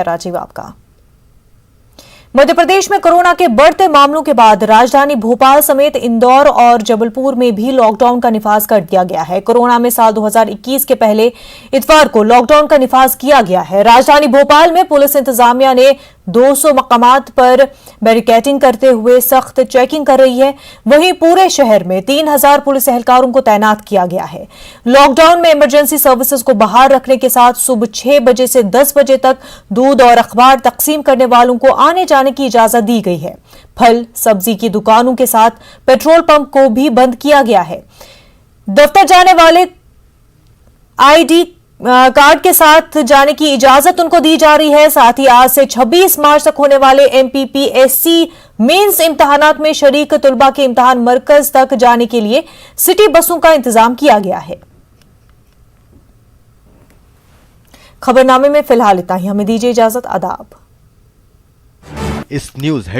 राजीव आपका। मध्य प्रदेश में कोरोना के बढ़ते मामलों के बाद राजधानी भोपाल समेत इंदौर और जबलपुर में भी लॉकडाउन का निफाज कर दिया गया है। कोरोना में साल 2021 के पहले इतवार को लॉकडाउन का निफाज किया गया है। राजधानी भोपाल में पुलिस इंतजामिया ने 200 मकामात पर बैरिकेडिंग करते हुए सख्त चेकिंग कर रही है। वहीं पूरे शहर में 3000 पुलिस एहलकारों को तैनात किया गया है। लॉकडाउन में इमरजेंसी सर्विसेज को बाहर रखने के साथ सुबह 6 बजे से 10 बजे तक दूध और अखबार तकसीम करने वालों को आने जाने की इजाजत दी गई है। फल सब्जी की दुकानों के साथ पेट्रोल पंप को भी बंद किया गया है। दफ्तर जाने वाले आईडी कार्ड के साथ जाने की इजाजत उनको दी जा रही है। साथ ही आज से 26 मार्च तक होने वाले MPPSC मेंस इम्तिहानात में शरीक तुलबा के इम्तिहान मरकज तक जाने के लिए सिटी बसों का इंतजाम किया गया है। खबरनामे में फिलहाल इतना ही। हमें दीजिए इजाजत। आदाब। इस न्यूज हेड